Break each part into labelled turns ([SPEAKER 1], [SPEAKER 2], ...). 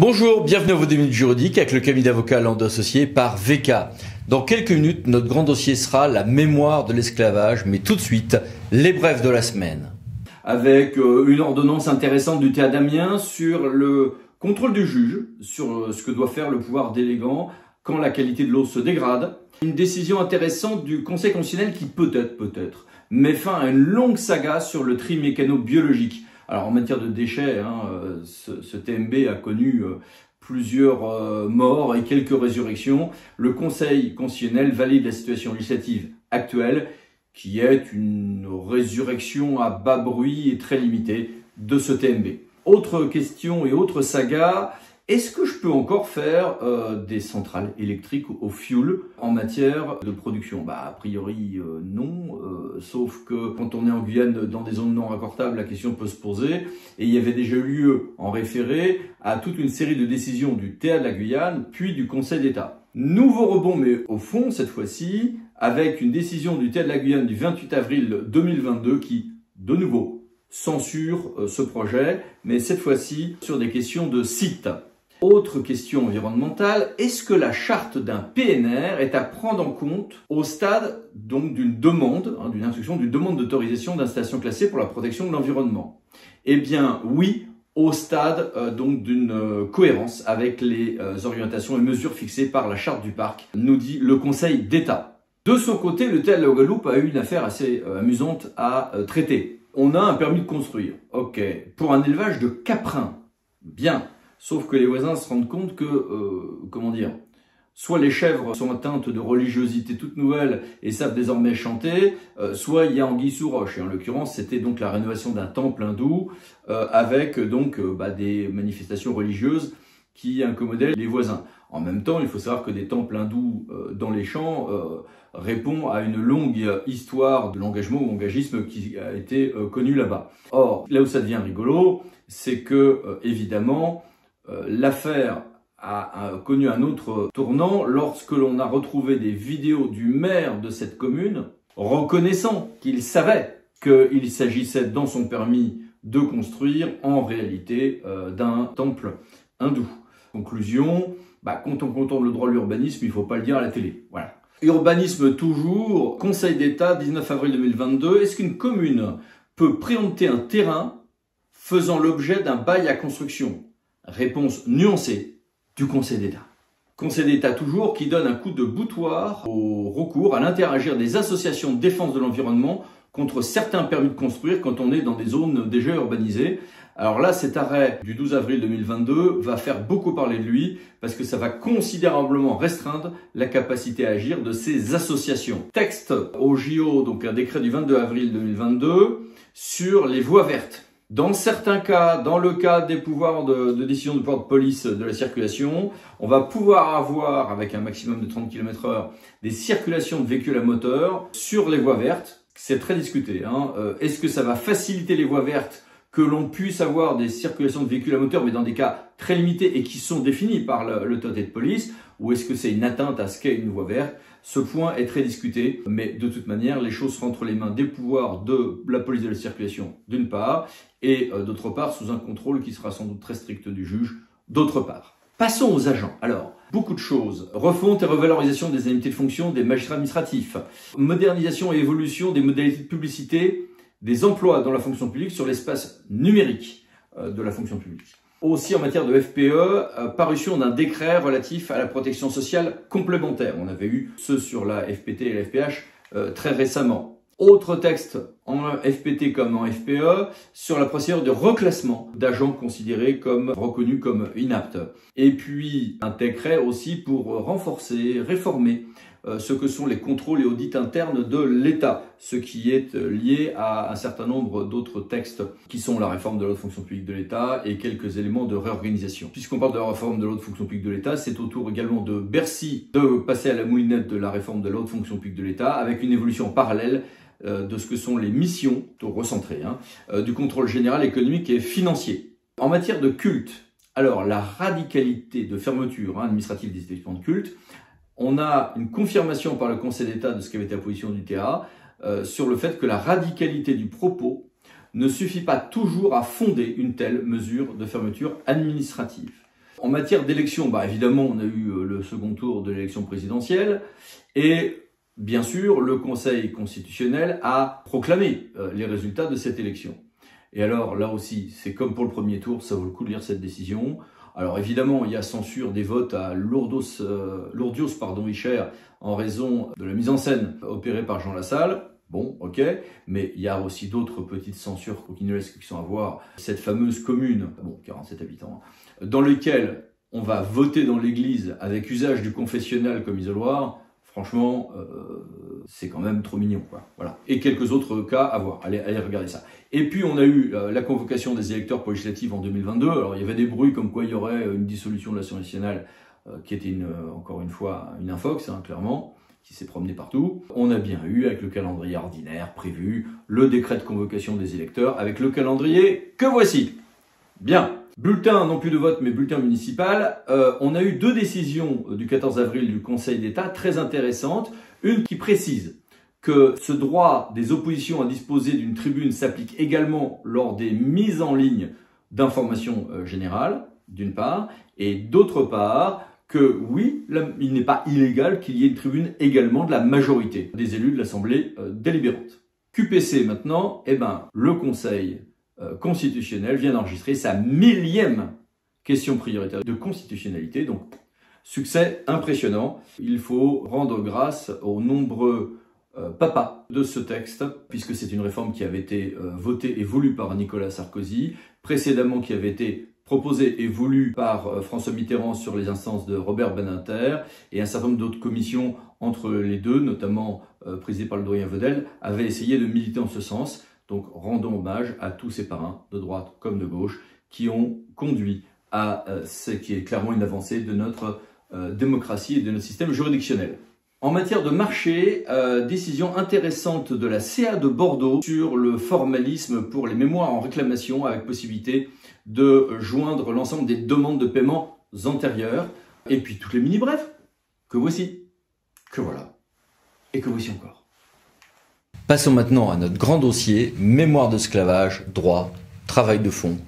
[SPEAKER 1] Bonjour, bienvenue à vos 2 minutes juridiques avec le cabinet d'avocats Landau Associés par VK. Dans quelques minutes, notre grand dossier sera la mémoire de l'esclavage, mais tout de suite, les brefs de la semaine. Avec une ordonnance intéressante du TA d'Amiens sur le contrôle du juge, sur ce que doit faire le pouvoir délégant quand la qualité de l'eau se dégrade. Une décision intéressante du Conseil constitutionnel qui peut-être met fin à une longue saga sur le tri mécano-biologique. Alors en matière de déchets, ce TMB a connu plusieurs morts et quelques résurrections. Le Conseil constitutionnel valide la situation législative actuelle qui est une résurrection à bas bruit et très limitée de ce TMB. Autre question et autre saga, est-ce que je peux encore faire des centrales électriques au fioul en matière de production? A priori non, sauf que quand on est en Guyane dans des zones non raccordables, la question peut se poser. Et il y avait déjà eu lieu en référé à toute une série de décisions du TA de la Guyane, puis du Conseil d'État. Nouveau rebond, mais au fond, cette fois-ci, avec une décision du TA de la Guyane du 28 avril 2022 qui, de nouveau, censure ce projet, mais cette fois-ci sur des questions de site. Autre question environnementale, est-ce que la charte d'un PNR est à prendre en compte au stade donc d'une demande, d'une instruction, d'une demande d'autorisation d'installation classée pour la protection de l'environnement? Eh bien oui, au stade donc d'une cohérence avec les orientations et mesures fixées par la charte du parc, nous dit le Conseil d'État. De son côté, le TA de la Guadeloupe a eu une affaire assez amusante à traiter. On a un permis de construire, ok, pour un élevage de caprins, bien. Sauf que les voisins se rendent compte que, soit les chèvres sont atteintes de religiosité toute nouvelle et savent désormais chanter, soit il y a anguille sous roche. Et en l'occurrence, c'était donc la rénovation d'un temple hindou avec des manifestations religieuses qui incommodaient les voisins. En même temps, il faut savoir que des temples hindous dans les champs répondent à une longue histoire de l'engagement ou engagisme qui a été connu là-bas. Or, là où ça devient rigolo, c'est que, évidemment, l'affaire a connu un autre tournant lorsque l'on a retrouvé des vidéos du maire de cette commune reconnaissant qu'il savait qu'il s'agissait dans son permis de construire en réalité d'un temple hindou. Conclusion, quand on contourne le droit de l'urbanisme, il ne faut pas le dire à la télé. Voilà. Urbanisme toujours, Conseil d'État, 19 avril 2022. Est-ce qu'une commune peut préempter un terrain faisant l'objet d'un bail à construction? Réponse nuancée du Conseil d'État. Conseil d'État toujours qui donne un coup de boutoir au recours à l'interagir des associations de défense de l'environnement contre certains permis de construire quand on est dans des zones déjà urbanisées. Alors là, cet arrêt du 12 avril 2022 va faire beaucoup parler de lui parce que ça va considérablement restreindre la capacité à agir de ces associations. Texte au JO, donc un décret du 22 avril 2022 sur les voies vertes. Dans certains cas, dans le cas des pouvoirs de décision de pouvoir de police de la circulation, on va pouvoir avoir, avec un maximum de 30 km/h, des circulations de véhicules à moteur sur les voies vertes. C'est très discuté. Est-ce que ça va faciliter les voies vertes que l'on puisse avoir des circulations de véhicules à moteur, mais dans des cas très limités et qui sont définis par l'autorité de police, ou est-ce que c'est une atteinte à ce qu'est une voie verte? Ce point est très discuté, mais de toute manière, les choses sont entre les mains des pouvoirs de la police de la circulation, d'une part, et d'autre part, sous un contrôle qui sera sans doute très strict du juge, d'autre part. Passons aux agents. Alors, beaucoup de choses. Refonte et revalorisation des indemnités de fonction des magistrats administratifs. Modernisation et évolution des modalités de publicité des emplois dans la fonction publique sur l'espace numérique de la fonction publique. Aussi en matière de FPE, parution d'un décret relatif à la protection sociale complémentaire. On avait eu ceux sur la FPT et la FPH très récemment. Autre texte en FPT comme en FPE sur la procédure de reclassement d'agents considérés comme reconnus comme inaptes. Et puis un décret aussi pour renforcer, réformer ce que sont les contrôles et audits internes de l'État, ce qui est lié à un certain nombre d'autres textes qui sont la réforme de la haute fonction publique de l'État et quelques éléments de réorganisation. Puisqu'on parle de la réforme de la haute fonction publique de l'État, c'est au tour également de Bercy de passer à la moulinette de la réforme de la haute fonction publique de l'État avec une évolution parallèle de ce que sont les missions, recentrées, du contrôle général économique et financier. En matière de culte, alors la radicalité de fermeture administrative des établissements de culte, on a une confirmation par le Conseil d'État de ce qu'avait été la position du TA sur le fait que la radicalité du propos ne suffit pas toujours à fonder une telle mesure de fermeture administrative. En matière d'élection, évidemment, on a eu le second tour de l'élection présidentielle et bien sûr, le Conseil constitutionnel a proclamé les résultats de cette élection. Et alors, là aussi, c'est comme pour le premier tour, ça vaut le coup de lire cette décision. Alors évidemment, il y a censure des votes à lourdios Icher en raison de la mise en scène opérée par Jean Lassalle. Bon, ok, mais il y a aussi d'autres petites censures qui sont à voir. Cette fameuse commune, 47 habitants, dans lequel on va voter dans l'église avec usage du confessionnal comme isoloir, franchement, c'est quand même trop mignon, quoi. Voilà. Et quelques autres cas à voir. Allez regarder ça. Et puis, on a eu la convocation des électeurs pour législatives en 2022. Alors, il y avait des bruits comme quoi il y aurait une dissolution de l'Assemblée nationale qui était encore une fois une infox, clairement, qui s'est promenée partout. On a bien eu, avec le calendrier ordinaire prévu, le décret de convocation des électeurs, avec le calendrier que voici. Bien. Bulletin, non plus de vote, mais bulletin municipal. On a eu 2 décisions du 14 avril du Conseil d'État très intéressantes. Une qui précise que ce droit des oppositions à disposer d'une tribune s'applique également lors des mises en ligne d'informations générales, d'une part, et d'autre part, que oui, il n'est pas illégal qu'il y ait une tribune également de la majorité des élus de l'Assemblée délibérante. QPC maintenant, le Conseil constitutionnel vient d'enregistrer sa 1000e question prioritaire de constitutionnalité, donc succès impressionnant. Il faut rendre grâce aux nombreux papas de ce texte, puisque c'est une réforme qui avait été votée et voulue par Nicolas Sarkozy, précédemment qui avait été proposée et voulue par François Mitterrand sur les instances de Robert Badinter, et un certain nombre d'autres commissions entre les deux, notamment présidées par le doyen Vedel, avaient essayé de militer en ce sens. Donc rendons hommage à tous ces parrains, de droite comme de gauche, qui ont conduit à ce qui est clairement une avancée de notre démocratie et de notre système juridictionnel. En matière de marché, décision intéressante de la CA de Bordeaux sur le formalisme pour les mémoires en réclamation avec possibilité de joindre l'ensemble des demandes de paiement antérieures. Et puis toutes les mini-brefs, que voici, que voilà, et que voici encore. Passons maintenant à notre grand dossier, mémoire d'esclavage, droit, travail de fond,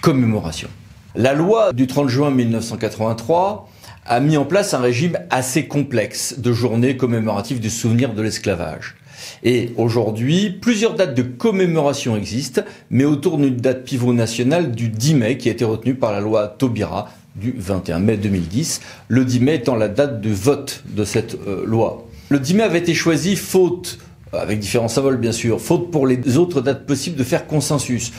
[SPEAKER 1] commémoration. La loi du 30 juin 1983 a mis en place un régime assez complexe de journées commémoratives du souvenir de l'esclavage. Et aujourd'hui, plusieurs dates de commémoration existent, mais autour d'une date pivot nationale du 10 mai qui a été retenue par la loi Taubira du 21 mai 2010, le 10 mai étant la date de vote de cette loi. Le 10 mai avait été choisi faute, avec différents symboles bien sûr, faute pour les autres dates possibles de faire consensus,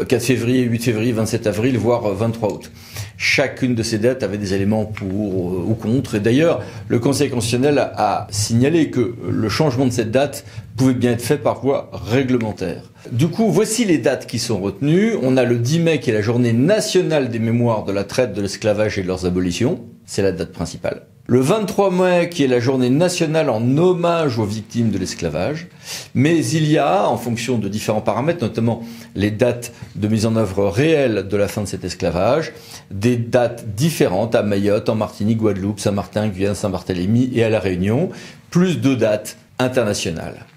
[SPEAKER 1] 4 février, 8 février, 27 avril, voire 23 août. Chacune de ces dates avait des éléments pour ou contre, et d'ailleurs le Conseil constitutionnel a signalé que le changement de cette date pouvait bien être fait par voie réglementaire. Du coup, voici les dates qui sont retenues. On a le 10 mai qui est la journée nationale des mémoires de la traite, de l'esclavage et de leurs abolitions, c'est la date principale. Le 23 mai qui est la journée nationale en hommage aux victimes de l'esclavage, mais il y a, en fonction de différents paramètres, notamment les dates de mise en œuvre réelle de la fin de cet esclavage, des dates différentes à Mayotte, en Martinique, Guadeloupe, Saint-Martin, Guyane, Saint-Barthélemy et à La Réunion, plus de dates internationales.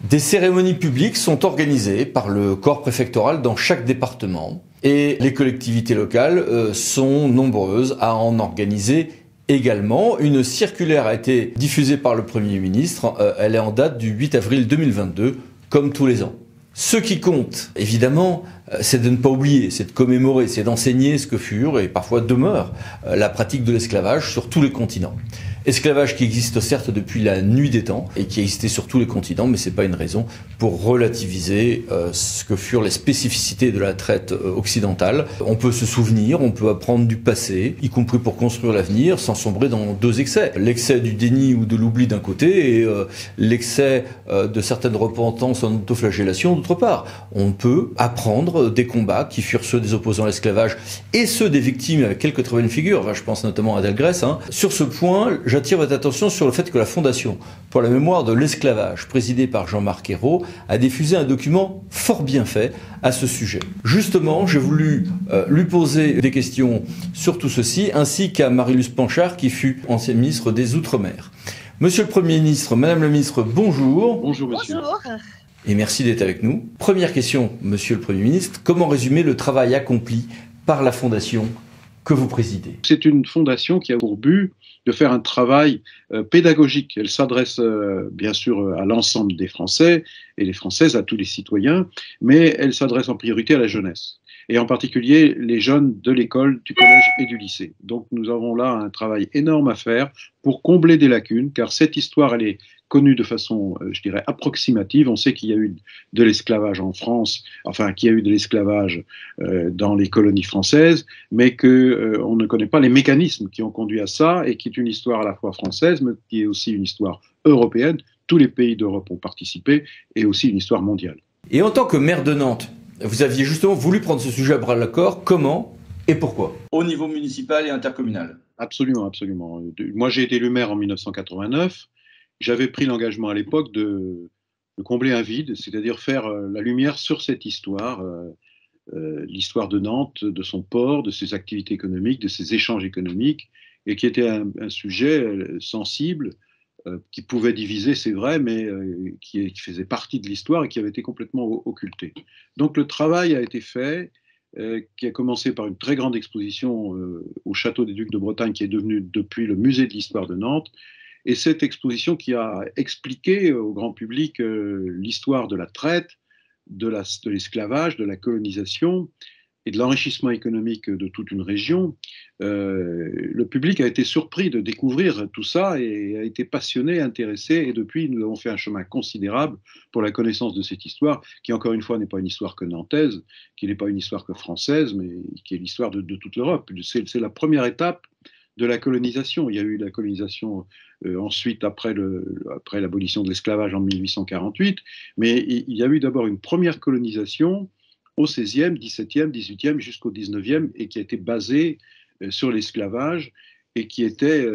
[SPEAKER 1] Des cérémonies publiques sont organisées par le corps préfectoral dans chaque département et les collectivités locales sont nombreuses à en organiser également. Une circulaire a été diffusée par le Premier ministre, elle est en date du 8 avril 2022, comme tous les ans. Ce qui compte, évidemment, c'est de ne pas oublier, c'est de commémorer, c'est d'enseigner ce que furent et parfois demeure la pratique de l'esclavage sur tous les continents. Esclavage qui existe certes depuis la nuit des temps et qui a existé sur tous les continents, mais c'est pas une raison pour relativiser ce que furent les spécificités de la traite occidentale. On peut se souvenir, on peut apprendre du passé, y compris pour construire l'avenir, sans sombrer dans deux excès. L'excès du déni ou de l'oubli d'un côté et l'excès de certaines repentances en autoflagellation d'autre part. On peut apprendre des combats qui furent ceux des opposants à l'esclavage et ceux des victimes avec quelques très bonnes figures. Je pense notamment à Delgrès. Sur ce point, j'attire votre attention sur le fait que la Fondation pour la mémoire de l'esclavage, présidée par Jean-Marc Ayrault, a diffusé un document fort bien fait à ce sujet. Justement, j'ai voulu lui poser des questions sur tout ceci, ainsi qu'à Marie-Luce Panchard, qui fut ancienne ministre des Outre-mer. Monsieur le Premier ministre, Madame la ministre, bonjour.
[SPEAKER 2] Bonjour, monsieur.
[SPEAKER 3] Bonjour.
[SPEAKER 2] Et merci d'être avec nous. Première question, Monsieur le Premier ministre, comment résumer le travail accompli par la Fondation
[SPEAKER 1] que vous présidez.
[SPEAKER 3] C'est une fondation qui a pour but de faire un travail pédagogique. Elle s'adresse bien sûr à l'ensemble des Français et les Françaises, à tous les citoyens, mais elle s'adresse en priorité à la jeunesse, et en particulier les jeunes de l'école, du collège et du lycée. Donc nous avons là un travail énorme à faire pour combler des lacunes, car cette histoire, elle est connue de façon, je dirais, approximative. On sait qu'il y a eu de l'esclavage en France, enfin qu'il y a eu de l'esclavage dans les colonies françaises, mais qu'on ne connaît pas les mécanismes qui ont conduit à ça, et qui est une histoire à la fois française, mais qui est aussi une histoire européenne. Tous les pays d'Europe ont participé, et aussi une histoire mondiale.
[SPEAKER 1] Et en tant que maire de Nantes, vous aviez justement voulu prendre ce sujet à bras-le-corps. Comment et pourquoi? Au niveau municipal et intercommunal.
[SPEAKER 3] Absolument, absolument. Moi, j'ai été élu maire en 1989. J'avais pris l'engagement à l'époque de combler un vide, c'est-à-dire faire la lumière sur cette histoire, l'histoire de Nantes, de son port, de ses activités économiques, de ses échanges économiques, et qui était un sujet sensible, qui pouvait diviser, c'est vrai, mais qui faisait partie de l'histoire et qui avait été complètement occulté. Donc le travail a été fait, qui a commencé par une très grande exposition au Château des Ducs de Bretagne, qui est devenu depuis le musée de l'histoire de Nantes. Et cette exposition qui a expliqué au grand public l'histoire de la traite, de l'esclavage, de la colonisation et de l'enrichissement économique de toute une région, le public a été surpris de découvrir tout ça et a été passionné, intéressé. Et depuis, nous avons fait un chemin considérable pour la connaissance de cette histoire, qui encore une fois n'est pas une histoire que nantaise, qui n'est pas une histoire que française, mais qui est l'histoire de toute l'Europe. C'est la première étape de la colonisation. Il y a eu la colonisation ensuite après l'abolition de l'esclavage en 1848, mais il y a eu d'abord une première colonisation au XVIe, XVIIe, XVIIIe jusqu'au XIXe, et qui a été basée sur l'esclavage, et qui était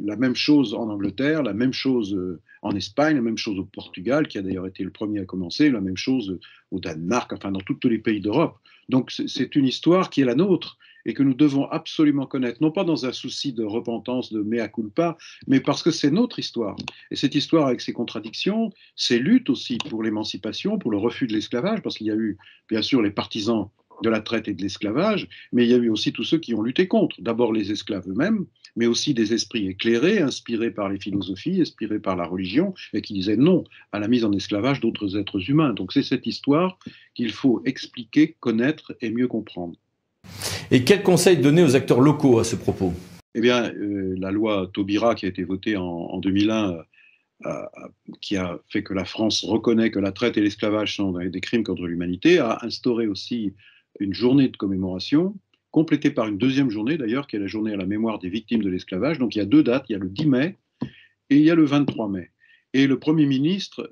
[SPEAKER 3] la même chose en Angleterre, la même chose en Espagne, la même chose au Portugal, qui a d'ailleurs été le premier à commencer, la même chose au Danemark, enfin dans tous les pays d'Europe. Donc c'est une histoire qui est la nôtre et que nous devons absolument connaître, non pas dans un souci de repentance, de mea culpa, mais parce que c'est notre histoire. Et cette histoire avec ses contradictions, ses luttes aussi pour l'émancipation, pour le refus de l'esclavage, parce qu'il y a eu bien sûr les partisans de la traite et de l'esclavage, mais il y a eu aussi tous ceux qui ont lutté contre. D'abord les esclaves eux-mêmes, mais aussi des esprits éclairés, inspirés par les philosophies, inspirés par la religion, et qui disaient non à la mise en esclavage d'autres êtres humains. Donc c'est cette histoire qu'il faut expliquer, connaître et mieux comprendre.
[SPEAKER 1] Et quel conseil donner aux acteurs locaux à ce propos?
[SPEAKER 3] Eh bien, la loi Taubira qui a été votée en 2001, qui a fait que la France reconnaît que la traite et l'esclavage sont des crimes contre l'humanité, a instauré aussi une journée de commémoration, complétée par une deuxième journée d'ailleurs, qui est la journée à la mémoire des victimes de l'esclavage. Donc il y a deux dates, il y a le 10 mai et il y a le 23 mai. Et le Premier ministre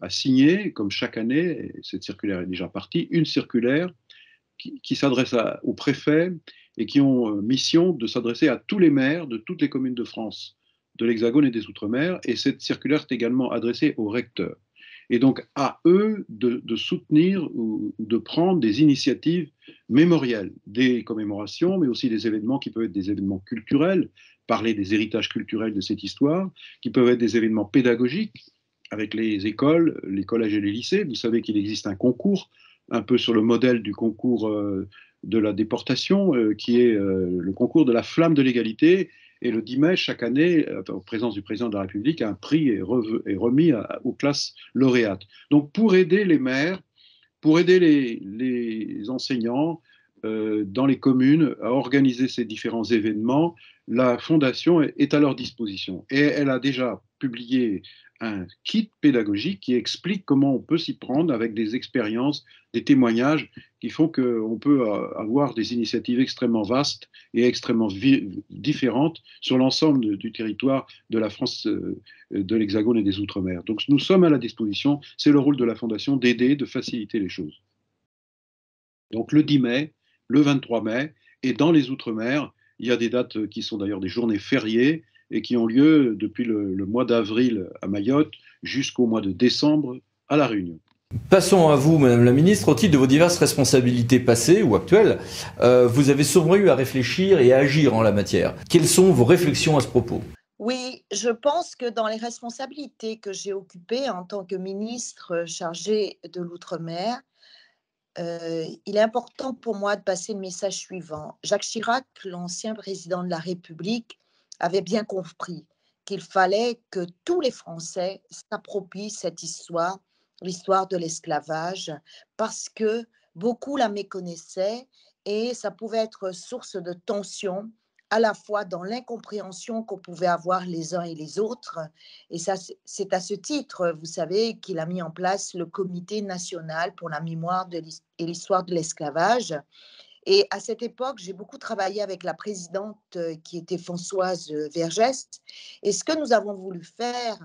[SPEAKER 3] a signé, comme chaque année, et cette circulaire est déjà partie, une circulaire qui s'adresse aux préfets et qui ont mission de s'adresser à tous les maires de toutes les communes de France, de l'Hexagone et des Outre-mer. Et cette circulaire est également adressée aux recteurs. Et donc à eux de soutenir ou de prendre des initiatives mémorielles, des commémorations, mais aussi des événements qui peuvent être des événements culturels, parler des héritages culturels de cette histoire, qui peuvent être des événements pédagogiques avec les écoles, les collèges et les lycées. Vous savez qu'il existe un concours, un peu sur le modèle du concours de la déportation, qui est le concours de la flamme de l'égalité. Et le 10 mai, chaque année, en présence du président de la République, un prix est remis aux classes lauréates. Donc pour aider les maires, pour aider les enseignants dans les communes à organiser ces différents événements, la Fondation est à leur disposition. Et elle a déjà publié un kit pédagogique qui explique comment on peut s'y prendre avec des expériences, des témoignages qui font qu'on peut avoir des initiatives extrêmement vastes et extrêmement différentes sur l'ensemble du territoire de la France, de l'Hexagone et des Outre-mer. Donc nous sommes à la disposition, c'est le rôle de la Fondation d'aider, de faciliter les choses. Donc le 10 mai, le 23 mai, et dans les Outre-mer, il y a des dates qui sont d'ailleurs des journées fériées et qui ont lieu depuis le mois d'avril à Mayotte jusqu'au mois de décembre à La Réunion.
[SPEAKER 1] Passons à vous, Madame la Ministre. Au titre de vos diverses responsabilités passées ou actuelles, vous avez souvent eu à réfléchir et à agir en la matière. Quelles sont vos réflexions à ce propos?
[SPEAKER 4] Oui, je pense que dans les responsabilités que j'ai occupées en tant que ministre chargée de l'Outre-mer, il est important pour moi de passer le message suivant. Jacques Chirac, l'ancien président de la République, avait bien compris qu'il fallait que tous les Français s'approprient cette histoire, l'histoire de l'esclavage, parce que beaucoup la méconnaissaient et ça pouvait être source de tension à la fois dans l'incompréhension qu'on pouvait avoir les uns et les autres. Et ça, c'est à ce titre, vous savez, qu'il a mis en place le Comité national pour la mémoire et l'histoire de l'esclavage. Et à cette époque, j'ai beaucoup travaillé avec la présidente qui était Françoise Vergès. Et ce que nous avons voulu faire,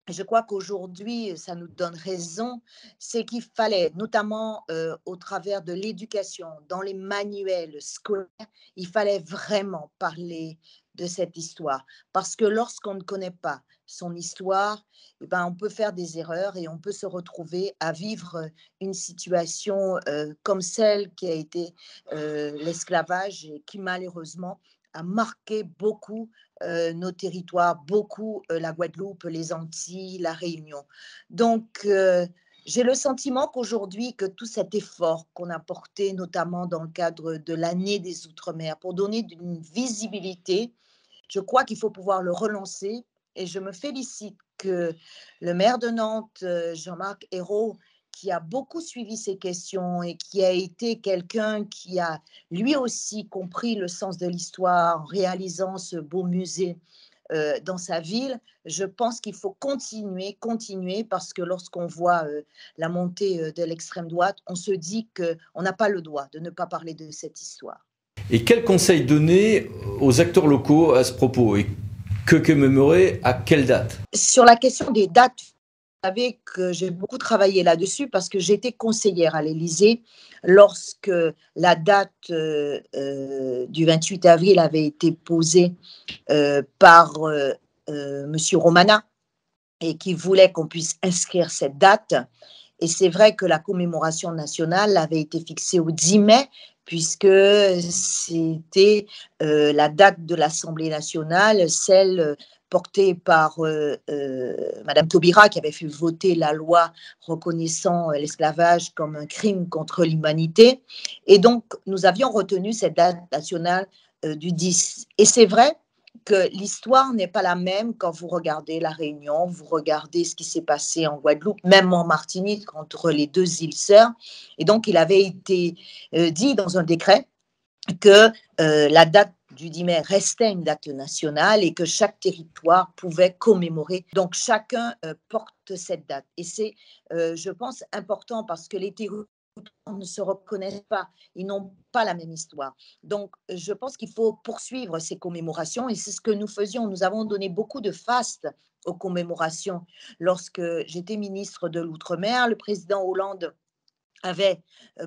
[SPEAKER 4] je crois qu'aujourd'hui, ça nous donne raison, c'est qu'il fallait, notamment au travers de l'éducation, dans les manuels scolaires, il fallait vraiment parler de cette histoire. Parce que lorsqu'on ne connaît pas son histoire, eh ben, on peut faire des erreurs et on peut se retrouver à vivre une situation comme celle qui a été l'esclavage et qui malheureusement a marqué beaucoup nos territoires, beaucoup la Guadeloupe, les Antilles, la Réunion. Donc, j'ai le sentiment qu'aujourd'hui, que tout cet effort qu'on a porté, notamment dans le cadre de l'année des Outre-mer, pour donner une visibilité, je crois qu'il faut pouvoir le relancer. Et je me félicite que le maire de Nantes, Jean-Marc Ayrault, qui a beaucoup suivi ces questions et qui a été quelqu'un qui a lui aussi compris le sens de l'histoire en réalisant ce beau musée dans sa ville. Je pense qu'il faut continuer, parce que lorsqu'on voit la montée de l'extrême droite, on se dit qu'on n'a pas le droit de ne pas parler de cette histoire.
[SPEAKER 1] Et quel conseil donner aux acteurs locaux à ce propos et que commémorer à quelle date?
[SPEAKER 4] Sur la question des dates, vous savez que j'ai beaucoup travaillé là-dessus parce que j'étais conseillère à l'Élysée lorsque la date du 28 avril avait été posée par M. Romana et qui voulait qu'on puisse inscrire cette date. Et c'est vrai que la commémoration nationale avait été fixée au 10 mai, puisque c'était la date de l'Assemblée nationale, celle portée par Madame Taubira, qui avait fait voter la loi reconnaissant l'esclavage comme un crime contre l'humanité. Et donc, nous avions retenu cette date nationale du 10. Et c'est vrai que l'histoire n'est pas la même quand vous regardez la Réunion, vous regardez ce qui s'est passé en Guadeloupe, même en Martinique, entre les deux îles sœurs. Et donc, il avait été dit dans un décret que la date du 10 mai restait une date nationale et que chaque territoire pouvait commémorer. Donc, chacun porte cette date. Et c'est, je pense, important parce que les territoires ne se reconnaissent pas, ils n'ont pas la même histoire. Donc, je pense qu'il faut poursuivre ces commémorations et c'est ce que nous faisions. Nous avons donné beaucoup de fastes aux commémorations. Lorsque j'étais ministre de l'Outre-mer, le président Hollande avait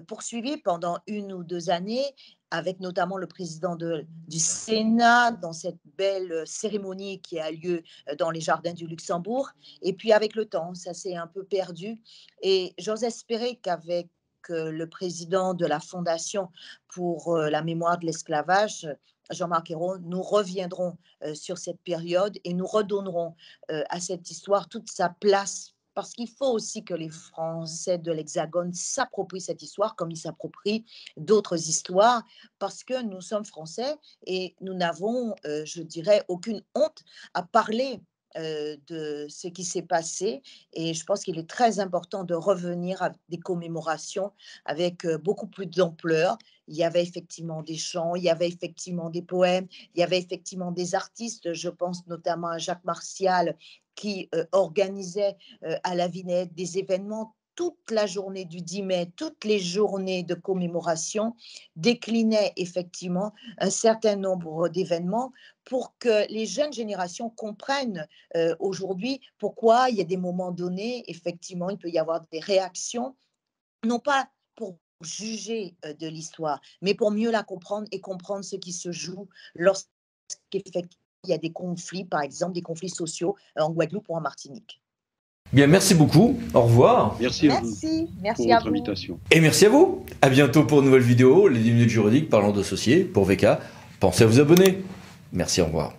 [SPEAKER 4] poursuivi pendant 1 ou 2 années, avec notamment le président du Sénat, dans cette belle cérémonie qui a lieu dans les jardins du Luxembourg. Et puis avec le temps, ça s'est un peu perdu. Et j'ose espérer qu'avec le président de la Fondation pour la mémoire de l'esclavage, Jean-Marc Ayrault, nous reviendrons sur cette période et nous redonnerons à cette histoire toute sa place. Parce qu'il faut aussi que les Français de l'Hexagone s'approprient cette histoire comme ils s'approprient d'autres histoires, parce que nous sommes Français et nous n'avons, je dirais, aucune honte à parler de ce qui s'est passé. Et je pense qu'il est très important de revenir à des commémorations avec beaucoup plus d'ampleur. Il y avait effectivement des chants, il y avait effectivement des poèmes, il y avait effectivement des artistes, je pense notamment à Jacques Martial, qui organisait à la Vinette des événements toute la journée du 10 mai, toutes les journées de commémoration, déclinaient effectivement un certain nombre d'événements pour que les jeunes générations comprennent aujourd'hui pourquoi il y a des moments donnés, effectivement, il peut y avoir des réactions, non pas pour juger de l'histoire, mais pour mieux la comprendre et comprendre ce qui se joue lorsqu'effectivement il y a des conflits, par exemple des conflits sociaux en Guadeloupe ou en Martinique.
[SPEAKER 1] Bien, merci beaucoup. Au revoir.
[SPEAKER 3] Merci à vous pour votre invitation.
[SPEAKER 1] Et merci à vous. À bientôt pour une nouvelle vidéo, les 10 minutes juridiques parlant d'associés pour VK. Pensez à vous abonner. Merci, au revoir.